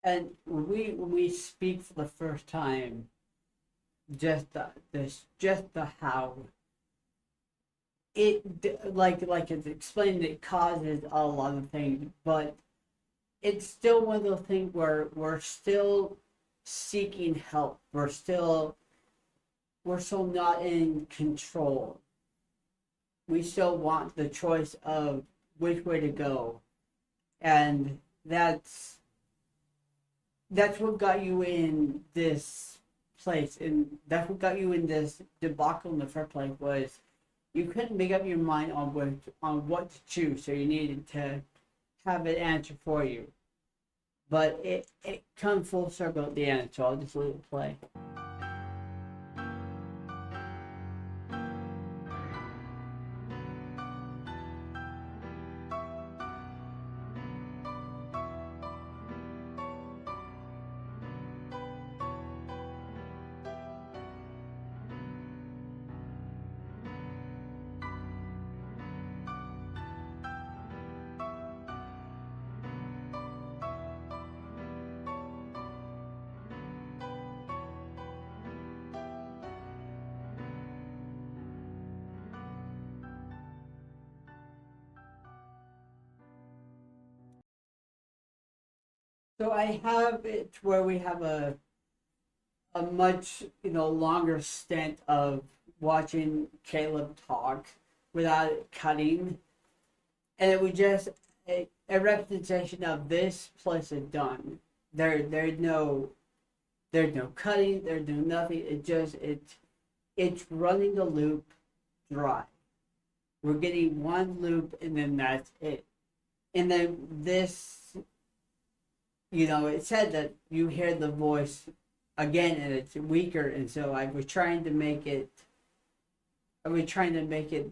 And when we speak for the first time, just the how it like it's explained, it causes a lot of things, but it's still one of those things where we're still seeking help. We're still not in control. We still want the choice of which way to go, and that's what got you in this place, and that's what got you in this debacle in the first place. Was you couldn't make up your mind on what to choose, so you needed to have an answer for you. But it comes full circle at the end, so I'll just let it play. So I have it where we have a much longer stint of watching Caleb talk without it cutting, and it was just a representation of this plus it done. There's no cutting, there's no nothing. It's running the loop dry. We're getting one loop and then that's it. And then this, it said that you hear the voice again and it's weaker, and so I was trying to make it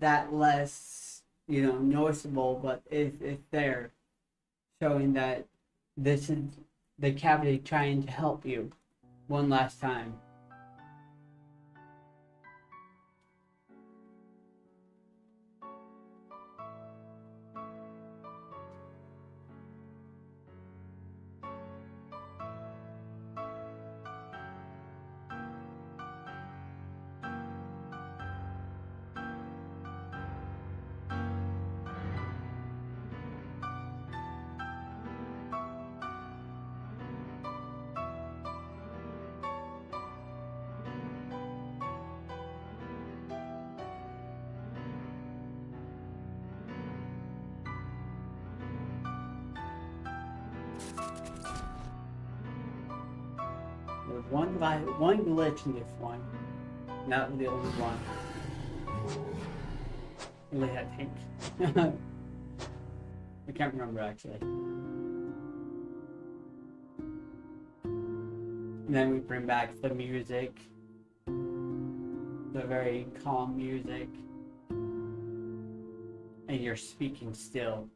that less, noticeable, but it's there, showing that this is the cavity trying to help you one last time. There's one glitch in this one. Not the only one. Really, I think. I can't remember actually. And then we bring back the music. The very calm music. And you're speaking still.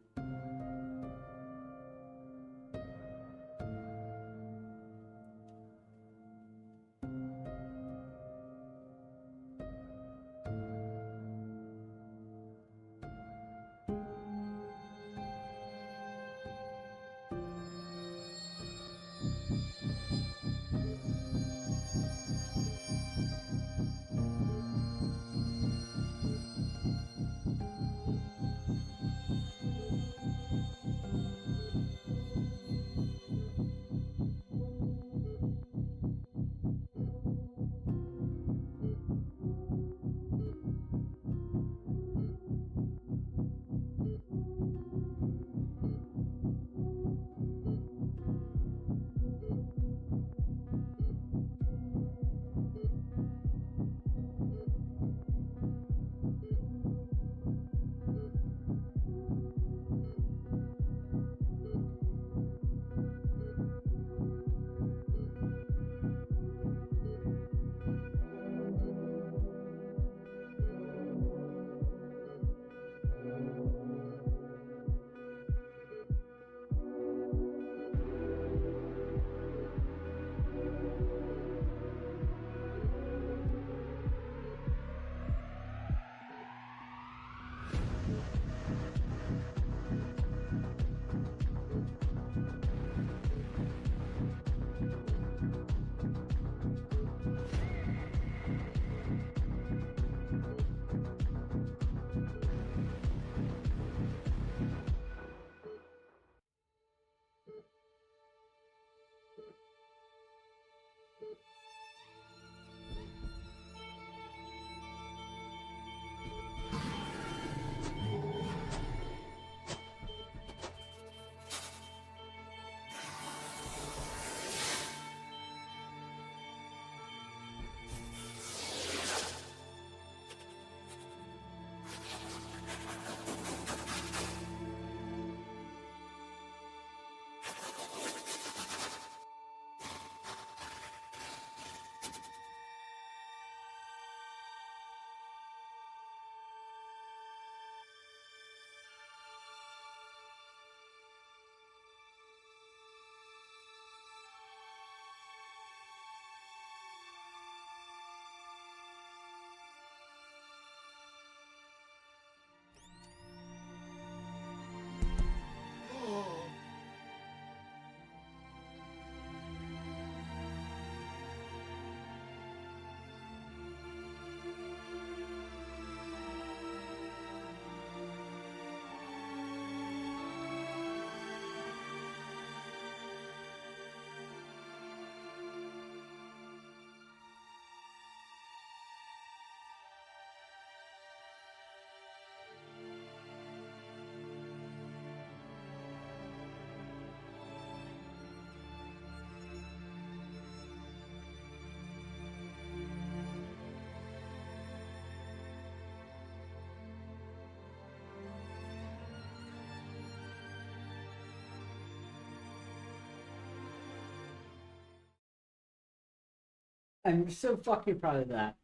I'm so fucking proud of that.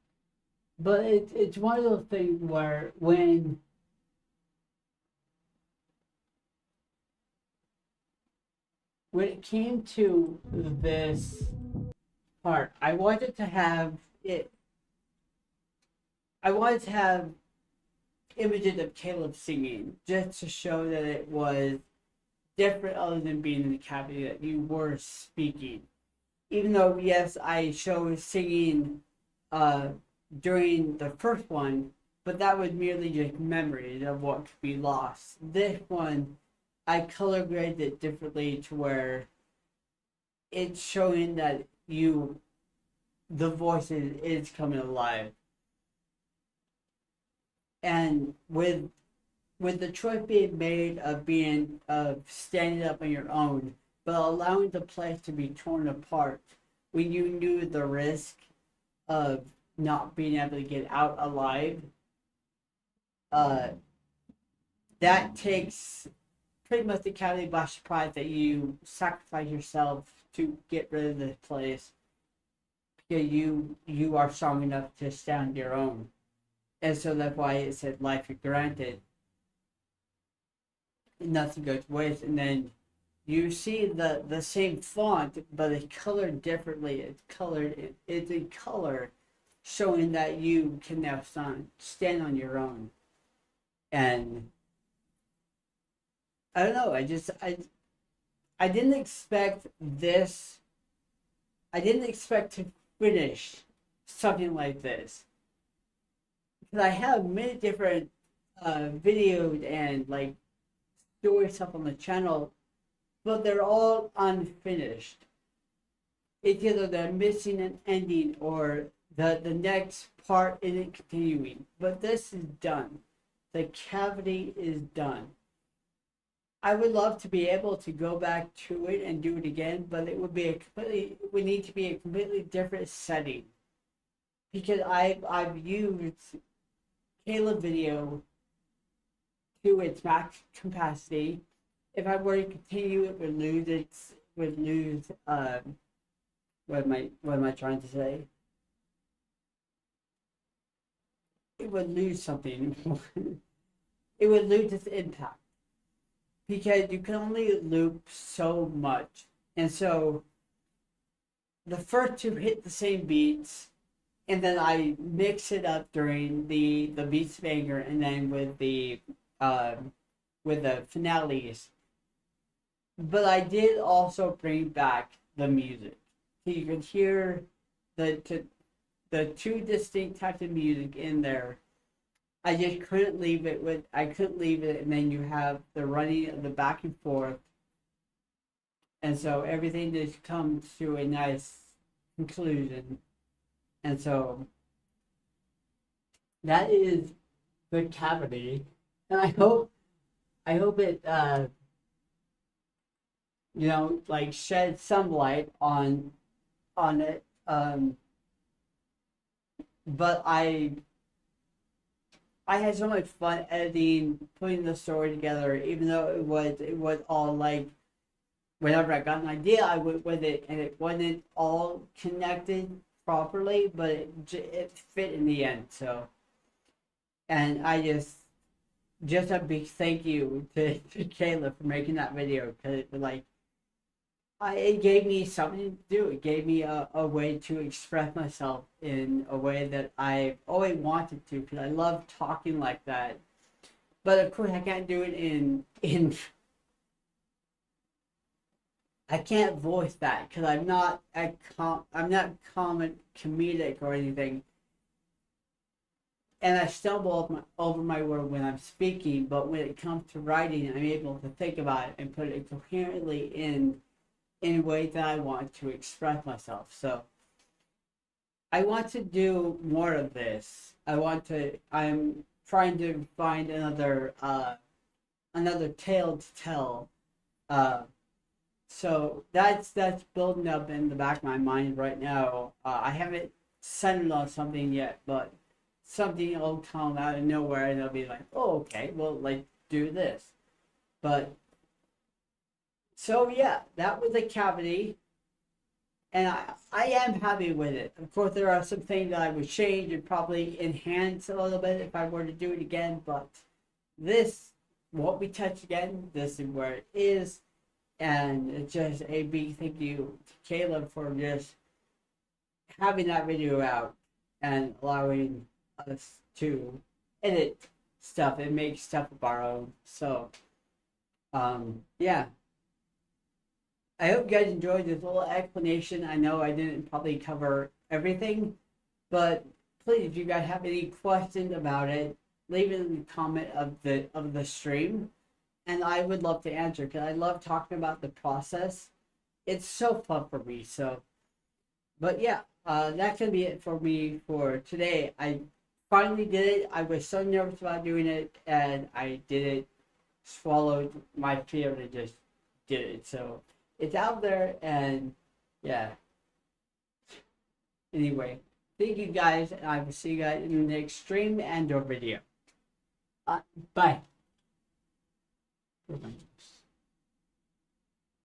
But it's one of those things where when it came to this part, it. I wanted to have images of Caleb singing just to show that it was different, other than being in the cavity, that you were speaking. Even though, yes, I showed singing uh, during the first one, but that was merely just memories of what could be lost. This one, I color graded it differently to where it's showing that the voice is coming alive. And with the choice being made of standing up on your own, but allowing the place to be torn apart when you knew the risk of not being able to get out alive, uh, that takes pretty much the cavity by surprise, that you sacrifice yourself to get rid of this place because you are strong enough to stand on your own. And so that's why it said life is granted. Nothing goes to waste. And then you see the same font, but it's colored differently. It's a color showing that you can now stand on your own. And I don't know, I didn't expect this. I didn't expect to finish something like this. Because I have many different videos and like story stuff on the channel, but they're all unfinished. It's either they're missing an ending or the next part isn't continuing. But this is done. The cavity is done. I would love to be able to go back to it and do it again, but it would need to be a completely different setting. Because I've used Caleb video to its max capacity. If I were to continue, it would lose what am I trying to say? It would lose something. It would lose its impact. Because you can only loop so much. And so the first two hit the same beats, and then I mix it up during the beats of anger, and then with the finales. But I did also bring back the music, so you could hear the two distinct types of music in there. I just couldn't leave it and then you have the running of the back and forth, and so everything just comes to a nice conclusion. And so that is the cavity, and I hope it like shed some light on it. But I had so much fun editing, putting the story together, even though it was all like, whenever I got an idea, I went with it, and it wasn't all connected properly, but it fit in the end. So, and I just a big thank you to Caleb for making that video, because it gave me something to do. It gave me a way to express myself in a way that I've always wanted to, because I love talking like that. But of course, I can't do it in I can't voice that because I'm not comedic or anything, and I stumble over my word when I'm speaking. But when it comes to writing, I'm able to think about it and put it coherently in a way that I want to express myself. So I want to do more of this. I'm trying to find another tale to tell. So that's building up in the back of my mind right now. I haven't settled on something yet, but something will come out of nowhere, and they'll be like, "Oh, okay, well, like, do this." But so yeah, that was a cavity. and I am happy with it. Of course, there are some things that I would change and probably enhance a little bit if I were to do it again, but this won't be touched again. This is where it is, and it's just a big thank you to Caleb for just having that video out and allowing us to edit stuff and make stuff of our own. So, yeah. I hope you guys enjoyed this little explanation. I know I didn't probably cover everything, but please, if you guys have any questions about it, leave it in the comment of the stream, and I would love to answer because I love talking about the process. It's so fun for me. So, but yeah, that's gonna be it for me for today. I finally did it. I was so nervous about doing it, and I did it. Swallowed my fear and just did it. So it's out there, and yeah. Anyway, thank you guys, and I will see you guys in the next stream and or video. Bye.